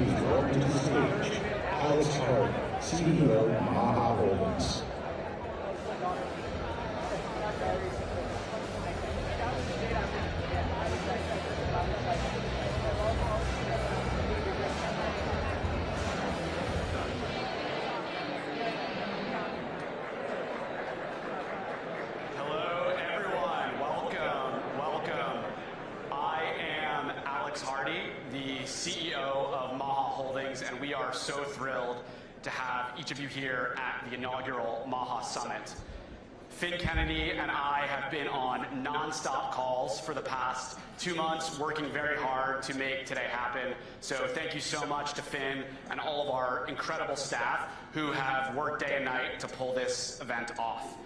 please welcome to the stage Alex Hardy, CEO of Maha Holdings. Hello, everyone. Welcome. I am Alex Hardy, the CEO of Maha Holdings, and we are so thrilled to have each of you here at the inaugural Maha Summit. Finn Kennedy and I have been on non-stop calls for the past 2 months, working very hard to make today happen. So thank you so much to Finn and all of our incredible staff who have worked day and night to pull this event off.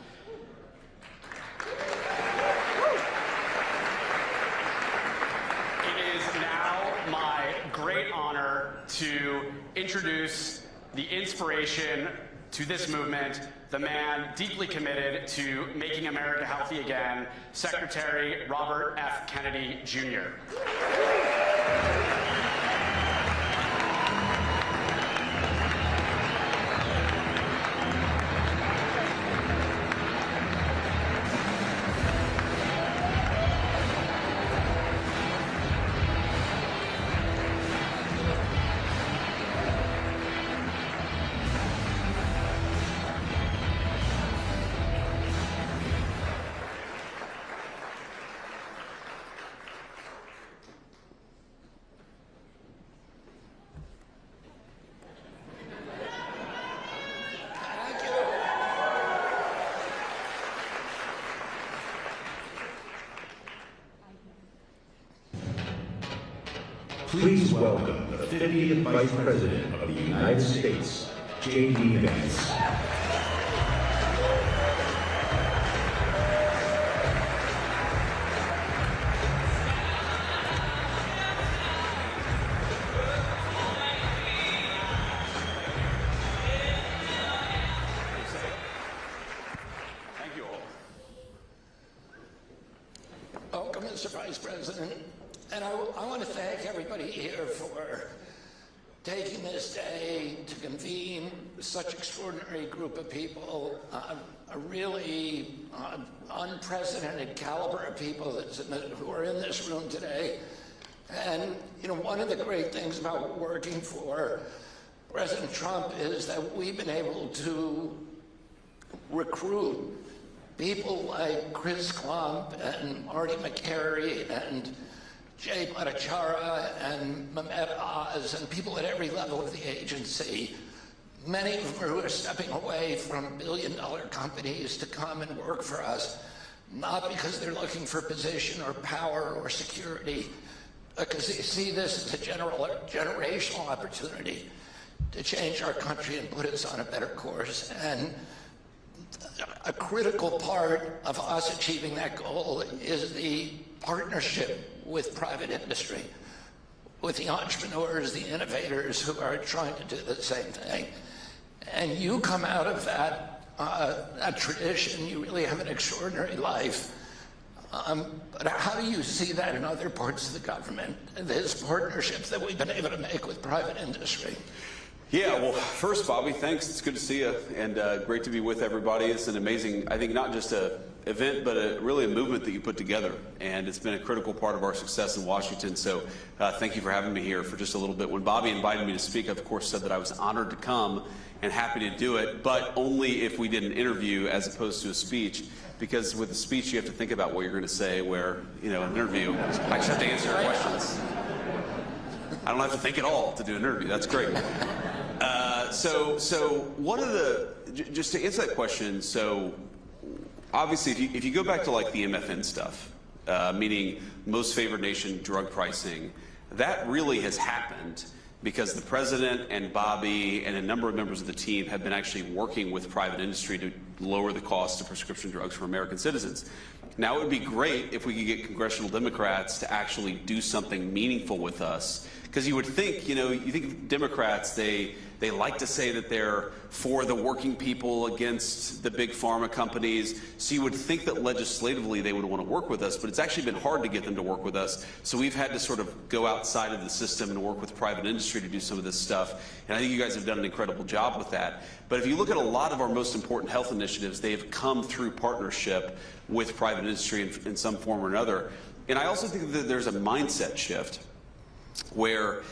It is now my great honor to introduce the inspiration to this movement, the man deeply committed to making America healthy again, Secretary Robert F. Kennedy, Jr. Please welcome the 50th Vice President of the United States, J.D. Vance. Thank you all. Welcome, Mr. Vice President. And I want to thank everybody here for taking this day to convene such an extraordinary group of people, a really unprecedented caliber of people who are in this room today. And, you know, one of the great things about working for President Trump is that we've been able to recruit people like Chris Klump and Marty McCary and Jay Bhattacharya and Mehmet Oz and people at every level of the agency, many of them who are stepping away from billion-dollar companies to come and work for us, not because they're looking for position or power or security, because they see this as a generational opportunity to change our country and put us on a better course. And a critical part of us achieving that goal is the partnership with private industry, with the entrepreneurs, the innovators who are trying to do the same thing. And you come out of that tradition. You really have an extraordinary life. But how do you see that in other parts of the government, this partnerships that we've been able to make with private industry? Yeah, well, first, Bobby, thanks. It's good to see you, and great to be with everybody. It's an amazing, I think, not just a event, but really a movement that you put together, and it's been a critical part of our success in Washington. So thank you for having me here for just a little bit. When Bobby invited me to speak, I, of course, said that I was honored to come and happy to do it, but only if we did an interview as opposed to a speech, because with a speech, you have to think about what you're going to say, where, you know, an interview, I just have to answer questions. I don't have to think at all to do an interview. That's great. So one of the, just to answer that question, so obviously if you go back to like the MFN stuff, meaning most favored nation drug pricing, that really has happened because the president and Bobby and a number of members of the team have been actually working with private industry to lower the cost of prescription drugs for American citizens. Now, it would be great if we could get congressional Democrats to actually do something meaningful with us. Because you would think, you think Democrats, they like to say that they're for the working people against the big pharma companies. So you would think that legislatively they would want to work with us, but it's actually been hard to get them to work with us. So we've had to sort of go outside of the system and work with private industry to do some of this stuff. And I think you guys have done an incredible job with that. But if you look at a lot of our most important health initiatives, they've come through partnership with private industry in some form or another. And I also think that there's a mindset shift where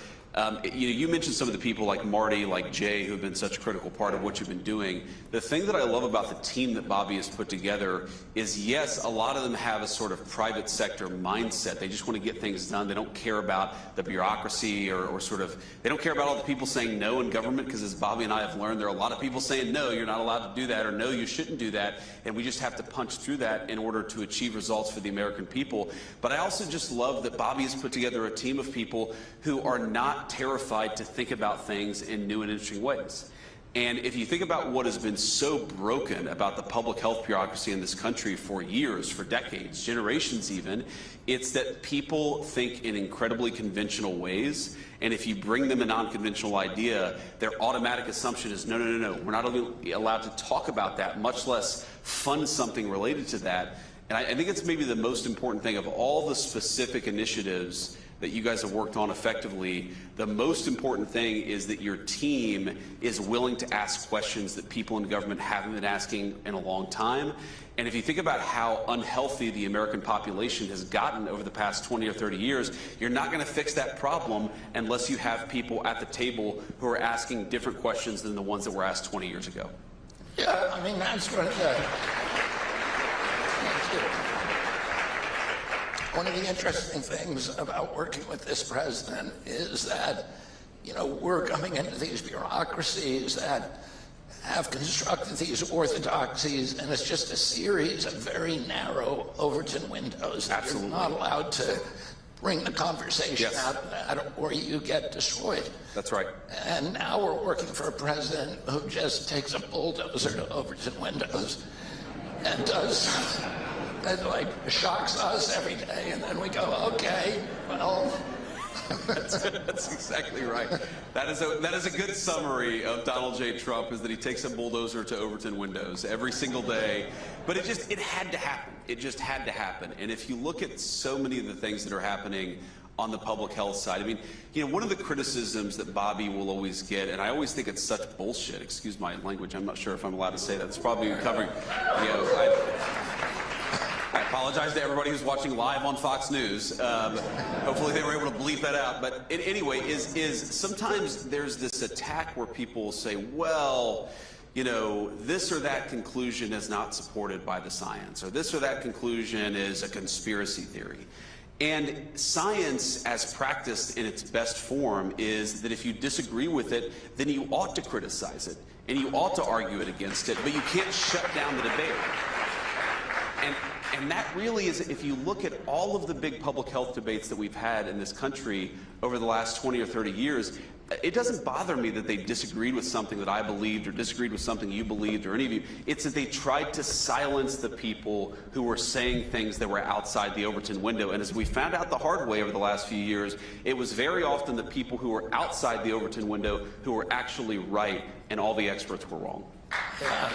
you mentioned some of the people like Marty, like Jay, who have been such a critical part of what you've been doing. The thing that I love about the team that Bobby has put together is, yes, a lot of them have a sort of private sector mindset. They just want to get things done. They don't care about the bureaucracy or they don't care about all the people saying no in government, because as Bobby and I have learned, there are a lot of people saying, no, you're not allowed to do that, or no, you shouldn't do that. And we just have to punch through that in order to achieve results for the American people. But I also just love that Bobby has put together a team of people who are not terrified to think about things in new and interesting ways. And if you think about what has been so broken about the public health bureaucracy in this country for years, for decades, generations even, it's that people think in incredibly conventional ways. And if you bring them a non-conventional idea, their automatic assumption is, no, we're not allowed to talk about that, much less fund something related to that. And I think it's maybe the most important thing of all the specific initiatives that you guys have worked on effectively. The most important thing is that your team is willing to ask questions that people in government haven't been asking in a long time. And if you think about how unhealthy the American population has gotten over the past 20 or 30 years, you're not going to fix that problem unless you have people at the table who are asking different questions than the ones that were asked 20 years ago. Yeah, I mean, that's one of the... One of the interesting things about working with this president is that, we're coming into these bureaucracies that have constructed these orthodoxies, and it's just a series of very narrow Overton windows. Absolutely. You're not allowed to bring the conversation out of that, or you get destroyed. That's right. And now we're working for a president who just takes a bulldozer to Overton windows and does... and shocks us every day, and then we go, okay, well. That's exactly right. That is a good summary of Donald J. Trump, is that he takes a bulldozer to Overton windows every single day. But it had to happen. It just had to happen. And if you look at so many of the things that are happening on the public health side, I mean, one of the criticisms that Bobby will always get, and I always think it's such bullshit, excuse my language, I'm not sure if I'm allowed to say that. It's probably covering, I apologize to everybody who's watching live on Fox News. Hopefully they were able to bleep that out. But anyway, is sometimes there's this attack where people say, well, this or that conclusion is not supported by the science, or this or that conclusion is a conspiracy theory. And science, as practiced in its best form, is that if you disagree with it, then you ought to criticize it, and you ought to argue it against it, but you can't shut down the debate. And that really is, if you look at all of the big public health debates that we've had in this country over the last 20 or 30 years, it doesn't bother me that they disagreed with something that I believed, or disagreed with something you believed, or any of you. It's that they tried to silence the people who were saying things that were outside the Overton window. And as we found out the hard way over the last few years, it was very often the people who were outside the Overton window who were actually right, and all the experts were wrong. Yeah.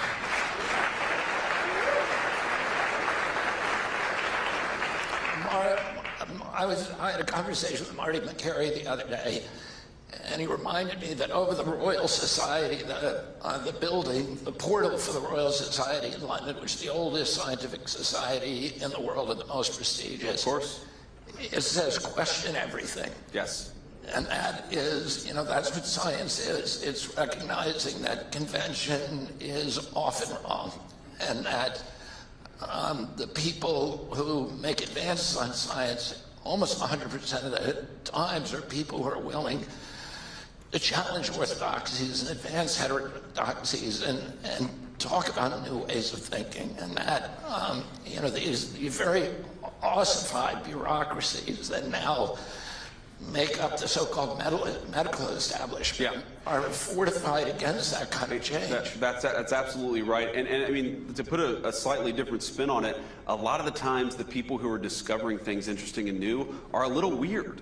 I had a conversation with Marty McCary the other day, and he reminded me that over the Royal Society, the building, the portal for the Royal Society in London, which is the oldest scientific society in the world and the most prestigious. Of course. It says, question everything. Yes. And that is, that's what science is. It's recognizing that convention is often wrong, and that the people who make advances on science almost 100% of the times are people who are willing to challenge orthodoxies and advance heterodoxies and talk about new ways of thinking. And that, these very ossified bureaucracies that now make up the so-called medical establishment are fortified against that kind of change. That's absolutely right. And I mean, to put a slightly different spin on it, a lot of the times the people who are discovering things interesting and new are a little weird,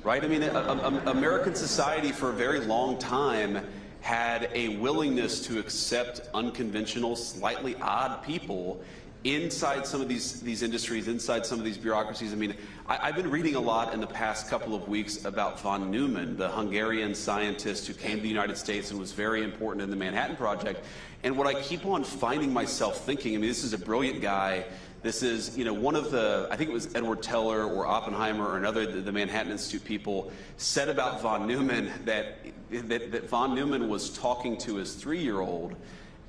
right? I mean, American society for a very long time had a willingness to accept unconventional, slightly odd people inside some of these industries, inside some of these bureaucracies. I mean, I've been reading a lot in the past couple of weeks about von Neumann, the Hungarian scientist who came to the United States and was very important in the Manhattan Project. And what I keep on finding myself thinking, I mean, this is a brilliant guy. This is, you know, one of the, I think it was Edward Teller or Oppenheimer or another, the Manhattan Institute people said about von Neumann that von Neumann was talking to his 3-year-old,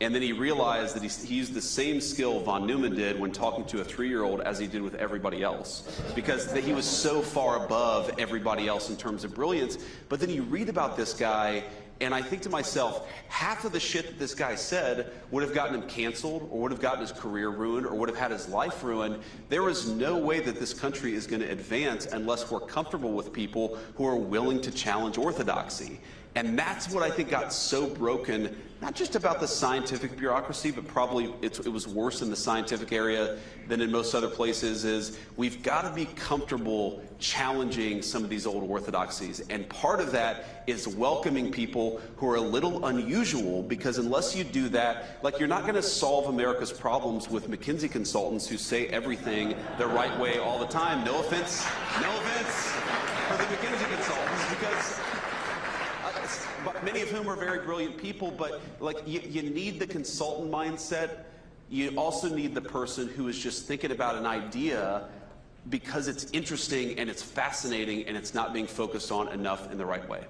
and then he realized that he used the same skill von Neumann did when talking to a 3-year-old as he did with everybody else, because he was so far above everybody else in terms of brilliance. But then you read about this guy, and I think to myself, half of the shit that this guy said would have gotten him canceled, or would have gotten his career ruined, or would have had his life ruined. There is no way that this country is going to advance unless we're comfortable with people who are willing to challenge orthodoxy. And that's what I think got so broken, not just about the scientific bureaucracy, but probably it was worse in the scientific area than in most other places, is we've got to be comfortable challenging some of these old orthodoxies. And part of that is welcoming people who are a little unusual, because unless you do that, like, you're not going to solve America's problems with McKinsey consultants who say everything the right way all the time. No offense for the McKinsey consultants, because many of whom are very brilliant people, but like you need the consultant mindset. You also need the person who is just thinking about an idea because it's interesting and it's fascinating and it's not being focused on enough in the right way.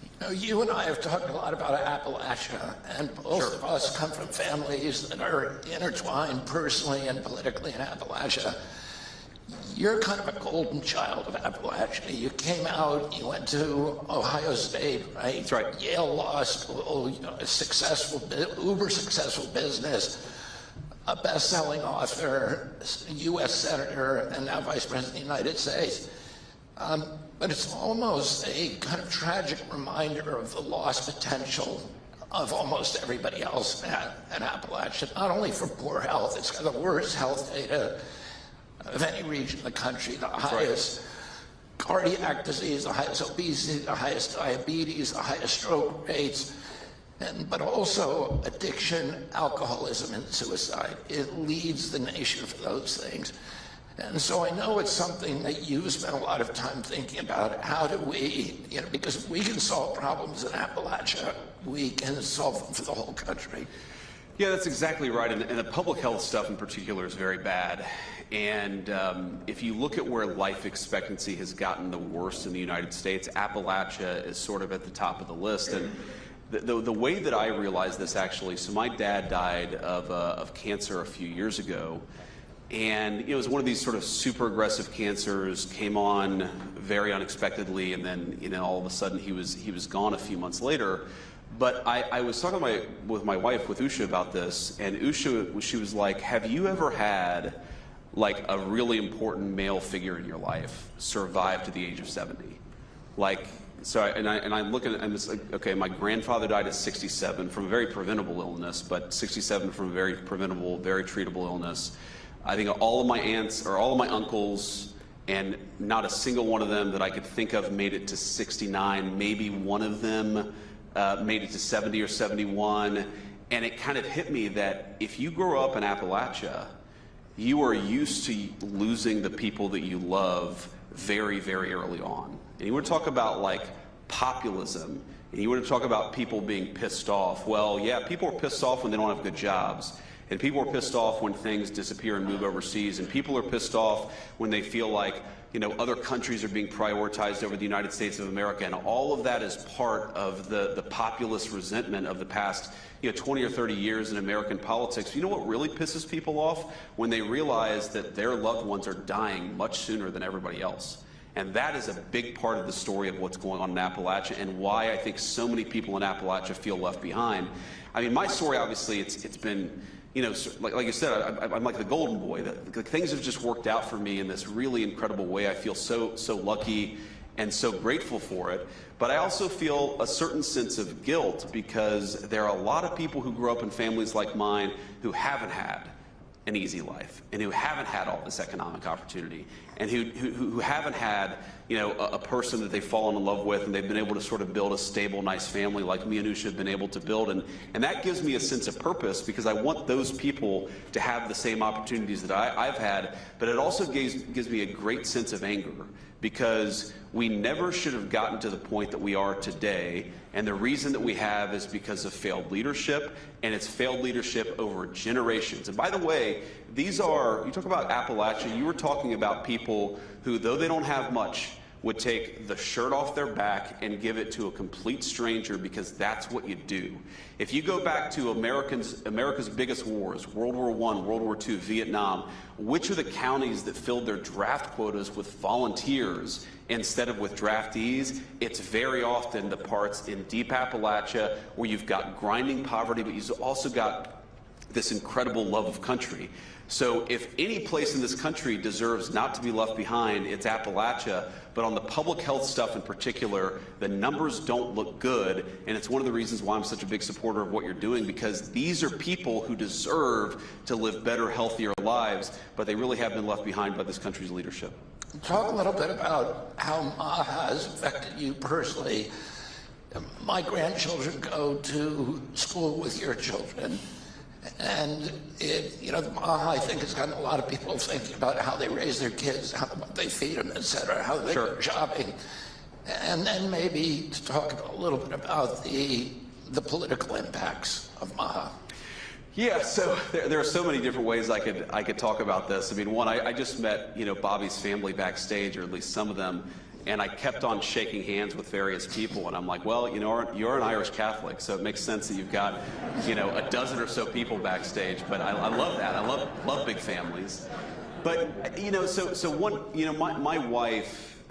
You know, you and I have talked a lot about Appalachia, and both of us come from families that are intertwined personally and politically in Appalachia. You're kind of a golden child of Appalachia. You came out, you went to Ohio State, right? That's right. Yale Law School, you know, a successful, uber successful business, a best-selling author, U.S. Senator, and now Vice President of the United States. But it's almost a kind of tragic reminder of the lost potential of almost everybody else in Appalachia, not only for poor health. It's got the worst health data of any region in the country, the highest cardiac disease, the highest obesity, the highest diabetes, the highest stroke rates, but also addiction, alcoholism, and suicide. It leads the nation for those things. And so I know it's something that you've spent a lot of time thinking about. How do we, you know, because we can solve problems in Appalachia, we can solve them for the whole country. Yeah, that's exactly right. And the public health stuff in particular is very bad. And if you look at where life expectancy has gotten the worst in the United States, Appalachia is sort of at the top of the list. And the way that I realized this, actually, so my dad died of cancer a few years ago. And it was one of these sort of super aggressive cancers, came on very unexpectedly, and then, you know, all of a sudden he was gone a few months later. But I was talking with my wife, with Usha, about this, and Usha, she was like, have you ever had like a really important male figure in your life survive to the age of 70? Like, so I'm looking at, I'm just like, okay, my grandfather died at 67 from a very preventable illness, but 67 from a very preventable, very treatable illness. I think all of my aunts or all of my uncles, and not a single one of them that I could think of made it to 69. Maybe one of them made it to 70 or 71. And it kind of hit me that if you grow up in Appalachia, you are used to losing the people that you love very, very early on. And you want to talk about like populism, and you want to talk about people being pissed off. Well, yeah, people are pissed off when they don't have good jobs. And people are pissed off when things disappear and move overseas. And people are pissed off when they feel like, you know, other countries are being prioritized over the United States of America. And all of that is part of the populist resentment of the past, you know, 20 or 30 years in American politics. You know what really pisses people off? When they realize that their loved ones are dying much sooner than everybody else. And that is a big part of the story of what's going on in Appalachia, and why I think so many people in Appalachia feel left behind. I mean, my story, obviously, it's been, you know, like you said, I'm like the golden boy. Things have just worked out for me in this really incredible way. I feel so lucky, and so grateful for it. But I also feel a certain sense of guilt because there are a lot of people who grew up in families like mine who haven't had an easy life and who haven't had all this economic opportunity and who haven't had, you know, a person that they've fallen in love with and they've been able to sort of build a stable, nice family like me and Usha have been able to build. And that gives me a sense of purpose because I want those people to have the same opportunities that I've had. But it also gives me a great sense of anger because we never should have gotten to the point that we are today. And the reason that we have is because of failed leadership, and it's failed leadership over generations. And by the way, these are, you talk about Appalachia, you were talking about people who, though they don't have much, would take the shirt off their back and give it to a complete stranger because that's what you do. If you go back to America's biggest wars, World War I, World War II, Vietnam, which are the counties that filled their draft quotas with volunteers instead of with draftees? It's very often the parts in deep Appalachia where you've got grinding poverty, but you've also got this incredible love of country. So if any place in this country deserves not to be left behind, it's Appalachia. But on the public health stuff in particular, the numbers don't look good. And it's one of the reasons why I'm such a big supporter of what you're doing, because these are people who deserve to live better, healthier lives, but they really have been left behind by this country's leadership. Talk a little bit about how MAHA has affected you personally. My grandchildren go to school with your children. And you know, the MAHA, I think, has gotten a lot of people thinking about how they raise their kids, how they feed them, et cetera, how they go shopping. And then maybe to talk a little bit about the political impacts of MAHA. Yeah, so there are so many different ways I could talk about this. I mean, one, I just met, you know, Bobby's family backstage, or at least some of them, and I kept on shaking hands with various people, and I'm like, well, you know, you're an Irish Catholic, so it makes sense that you've got, you know, a dozen or so people backstage. But I love that. I love big families. But you know, so one, you know, my wife,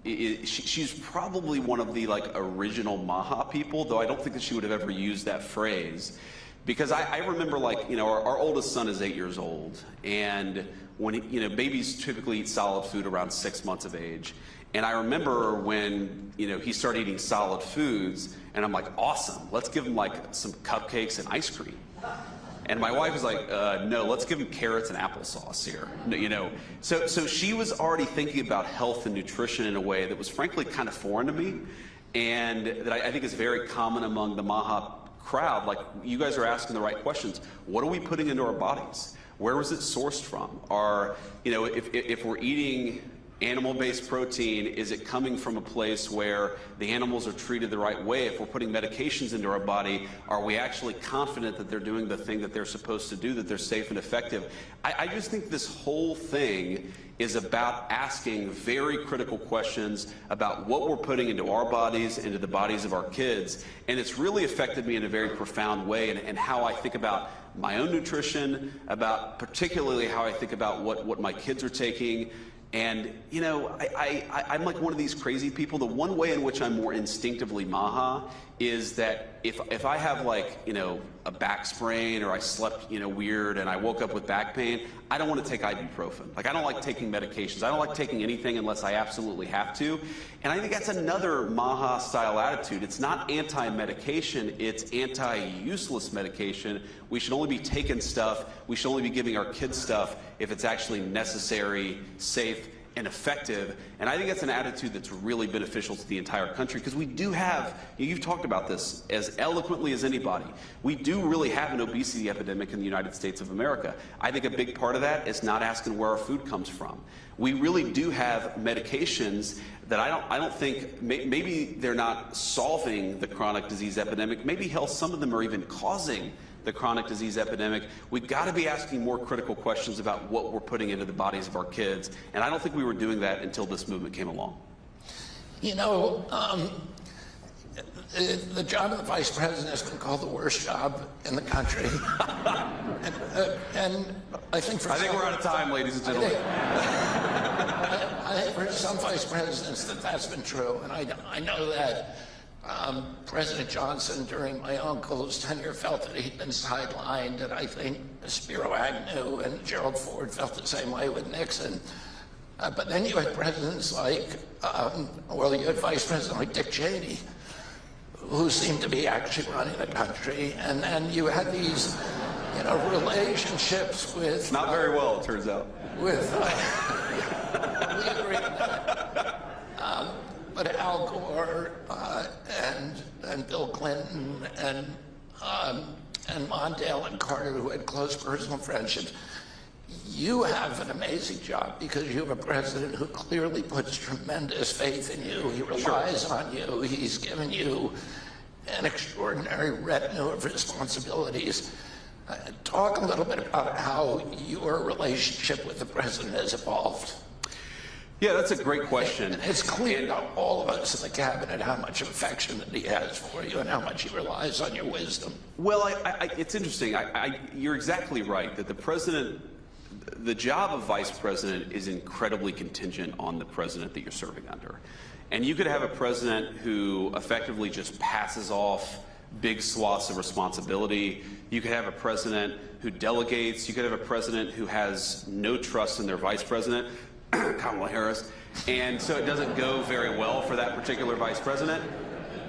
she's probably one of the like original MAHA people, though I don't think that she would have ever used that phrase. Because I remember, like, you know, our oldest son is 8 years old, and when you know, babies typically eat solid food around 6 months of age. And I remember when, you know, he started eating solid foods, and I'm like, awesome, let's give him like some cupcakes and ice cream. And my wife was like, no, let's give him carrots and applesauce here, you know. So she was already thinking about health and nutrition in a way that was frankly kind of foreign to me, and that I think is very common among the MAHA crowd. Like, you guys are asking the right questions. What are we putting into our bodies? Where was it sourced from? Are, you know, if we're eating animal-based protein, is it coming from a place where the animals are treated the right way? If we're putting medications into our body, are we actually confident that they're doing the thing that they're supposed to do, that they're safe and effective? I just think this whole thing is about asking very critical questions about what we're putting into our bodies, into the bodies of our kids. And it's really affected me in a very profound way, and how I think about my own nutrition, about particularly how I think about what my kids are taking. And, you know, I'm like one of these crazy people. The one way in which I'm more instinctively MAHA is that if I have, like, you know, a back sprain, or I slept, you know, weird and I woke up with back pain, I don't want to take ibuprofen. Like, I don't like taking medications. I don't like taking anything unless I absolutely have to. And I think that's another MAHA style attitude. It's not anti-medication, it's anti-useless medication. We should only be taking stuff, we should only be giving our kids stuff if it's actually necessary, safe, and effective. And I think that's an attitude that's really beneficial to the entire country, because we do have, you've talked about this as eloquently as anybody, we do really have an obesity epidemic in the United States of America. I think a big part of that is not asking where our food comes from. We really do have medications that I don't think, maybe they're not solving the chronic disease epidemic, maybe hell, some of them are even causing the chronic disease epidemic. We've got to be asking more critical questions about what we're putting into the bodies of our kids. And I don't think we were doing that until this movement came along. You know, the job of the vice president has been called the worst job in the country. And I think we're out of time, ladies and gentlemen. I think for some vice presidents that's been true. And I know that President Johnson, during my uncle's tenure, felt that he'd been sidelined, and I think Spiro Agnew and Gerald Ford felt the same way with Nixon. But then you had presidents like, you had Vice President like Dick Cheney, who seemed to be actually running the country, and then you had these, relationships with... Not very well, it turns out. With, we agree on that. But Al Gore and Bill Clinton and Mondale and Carter, who had close personal friendships, you have an amazing job because you have a president who clearly puts tremendous faith in you. He relies on you. He's given you an extraordinary retinue of responsibilities. Talk a little bit about how your relationship with the president has evolved. Yeah, that's a great question. It's clear to all of us in the cabinet how much affection that he has for you and how much he relies on your wisdom. Well, it's interesting. You're exactly right that the job of vice president is incredibly contingent on the president that you're serving under. And you could have a president who effectively just passes off big swaths of responsibility. You could have a president who delegates. You could have a president who has no trust in their vice president, Kamala Harris, and so it doesn't go very well for that particular vice president.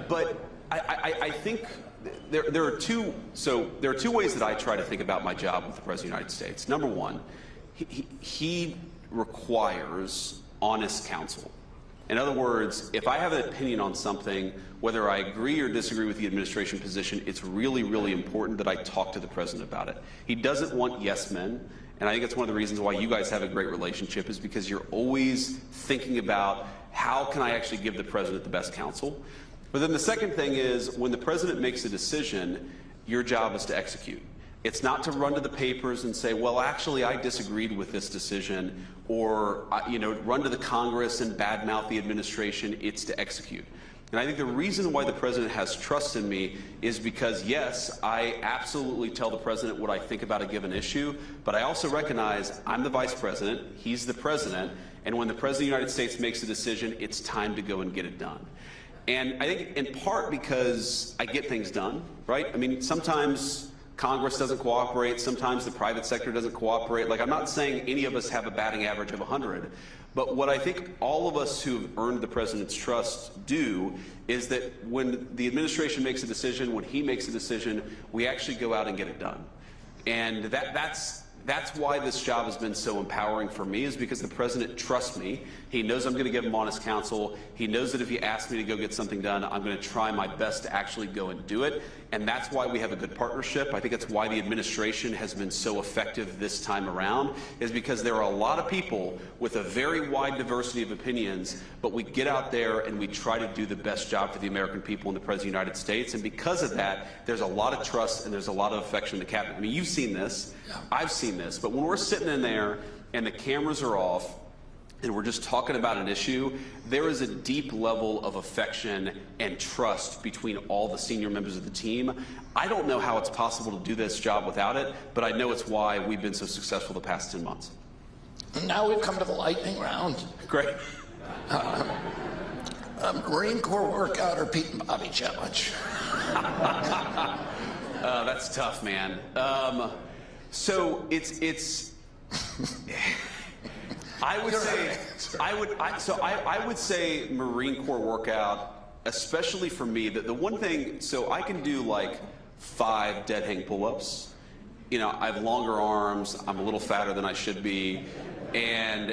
But I think there are two ways that I try to think about my job with the President of the United States. Number one, he requires honest counsel. In other words, if I have an opinion on something, whether I agree or disagree with the administration position, it's really, really important that I talk to the president about it. He doesn't want yes men, and I think that's one of the reasons why you guys have a great relationship, is because you're always thinking about how can I actually give the president the best counsel. But then the second thing is, when the president makes a decision, your job is to execute. It's not to run to the papers and say, well, actually, I disagreed with this decision, or run to the Congress and badmouth the administration. It's to execute. And I think the reason why the president has trust in me is because, yes, I absolutely tell the president what I think about a given issue, but I also recognize I'm the vice president, he's the president, and when the president of the United States makes a decision, it's time to go and get it done. And I think in part because I get things done, right? I mean, sometimes Congress doesn't cooperate. Sometimes the private sector doesn't cooperate. Like, I'm not saying any of us have a batting average of 100, but what I think all of us who've earned the president's trust do is that when the administration makes a decision, when he makes a decision, we actually go out and get it done. And that's why this job has been so empowering for me, is because the president trusts me. He knows I'm going to give him honest counsel. He knows that if he asks me to go get something done, I'm going to try my best to actually go and do it. And that's why we have a good partnership. I think that's why the administration has been so effective this time around, is because there are a lot of people with a very wide diversity of opinions, but we get out there and we try to do the best job for the American people and the President of the United States. And because of that, there's a lot of trust and there's a lot of affection in the cabinet. I mean, you've seen this. I've seen this. But when we're sitting in there and the cameras are off, and we're just talking about an issue, there is a deep level of affection and trust between all the senior members of the team. I don't know how it's possible to do this job without it, but I know it's why we've been so successful the past 10 months. Now we've come to the lightning round. Great. Marine Corps workout or Pete and Bobby challenge? That's tough, man. So it's I would say Marine Corps workout, especially for me. The one thing, so I can do like 5 dead hang pull-ups. You know, I have longer arms. I'm a little fatter than I should be, and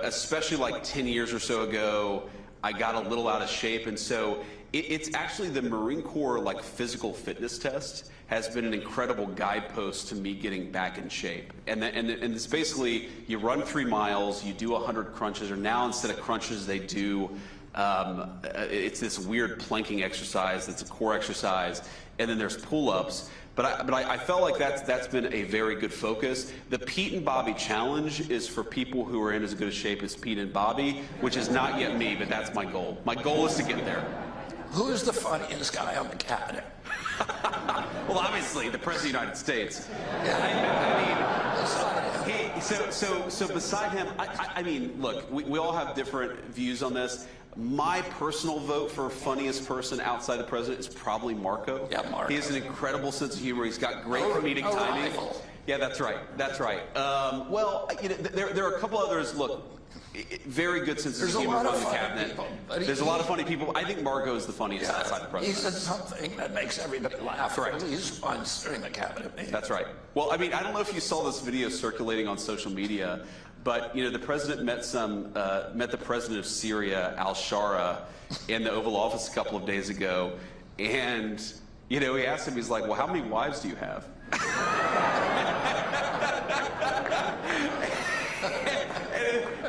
especially like 10 years or so ago, I got a little out of shape, and so it's actually the Marine Corps like physical fitness test has been an incredible guidepost to me getting back in shape. And it's basically, you run 3 miles, you do 100 crunches, or now instead of crunches they do, it's this weird planking exercise that's a core exercise, and then there's pull-ups. But I felt like that's been a very good focus. The Pete and Bobby challenge is for people who are in as good a shape as Pete and Bobby, which is not yet me, but that's my goal. My goal is to get there. Who's the funniest guy on the cabinet? Well, obviously, the President of the United States. So beside him, I mean, look, we all have different views on this. My personal vote for funniest person outside the president is probably Marco. Yeah, Marco. He has an incredible sense of humor. He's got great comedic timing. Rival. Yeah, that's right. That's right. Well, there are a couple others. Look, very good sense of There's a humor lot of on the funny cabinet. people, but There's a lot of funny people. I think Margot is the funniest outside the He president. said something that makes everybody laugh Correct. at least once during the cabinet meeting. That's right. Well, I mean, I don't know if you saw this video circulating on social media, but you know, the president met the president of Syria, al-Shara, in the Oval Office a couple of days ago, and you know, he asked him, he's like, "Well, how many wives do you have?"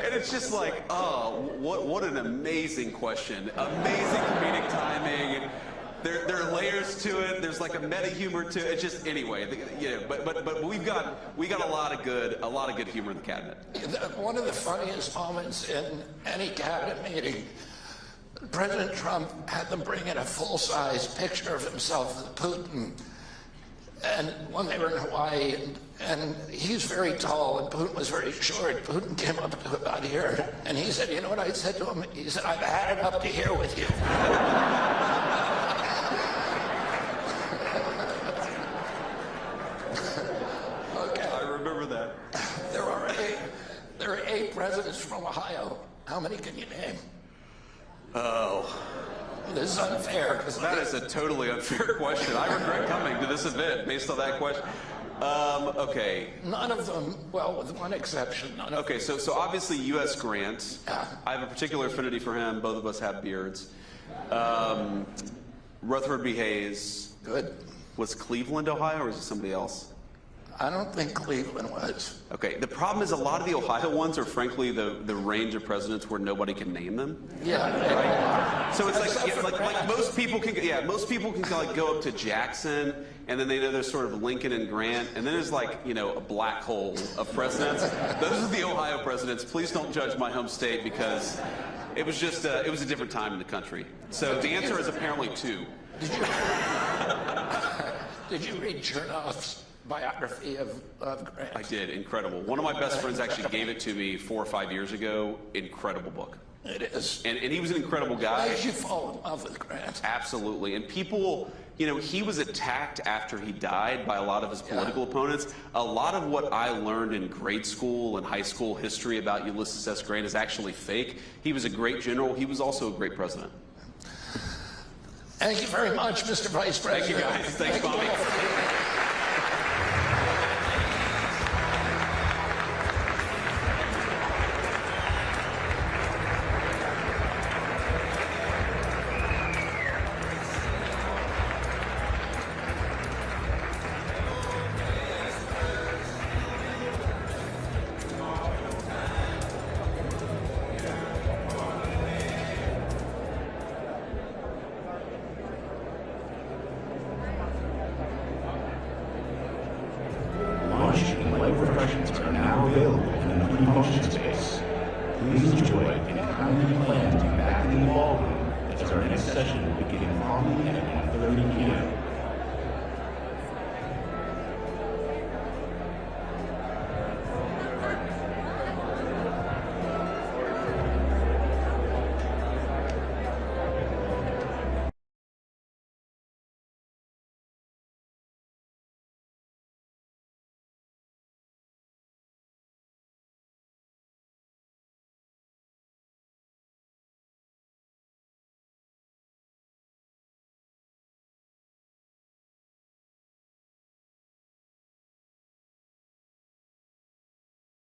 And it's just like, oh, what an amazing question. Amazing comedic timing. There are layers to it. There's like a meta humor to it. It's just anyway, you know. But we got a lot of good humor in the cabinet. One of the funniest moments in any cabinet meeting, President Trump had them bring in a full-size picture of himself with Putin, and when they were in Hawaii, and he's very tall and Putin was very short. Putin came up to about here, and he said, "You know what I said to him?" He said, "I've had it up to here with you." Okay. I remember that. There are 8 presidents from Ohio. How many can you name? Oh. This is unfair. That is a totally unfair question. I regret coming to this event based on that question. Okay. None of them, well, with one exception, none of Okay, so obviously U.S. Grant. Yeah. I have a particular affinity for him. Both of us have beards. Rutherford B. Hayes. Good. Was Cleveland, Ohio, or is it somebody else? I don't think Cleveland was. Okay, the problem is a lot of the Ohio ones are frankly the range of presidents where nobody can name them. Yeah. So it's Except for like Grant. most people can like go up to Jackson, and then they know there's sort of Lincoln and Grant, and then there's like, you know, a black hole of presidents. Those are the Ohio presidents. Please don't judge my home state because it was just it was a different time in the country. So the answer is apparently 2. Did you read Chernoff's biography of Grant? I did. Incredible. One of my best friends actually gave it to me 4 or 5 years ago. Incredible book. It is. And he was an incredible guy. Why did you fall in love with Grant? Absolutely. And people, you know, he was attacked after he died by a lot of his political opponents. A lot of what I learned in grade school and high school history about Ulysses S. Grant is actually fake. He was a great general. He was also a great president. Thank you very much, Mr. Vice President. Thank you, guys. Thanks, Bobby. Lunch and light refreshments are now available in the pre-function space. Please enjoy and kindly plan to be back in the ballroom as our next session will begin promptly at 1:30 p.m.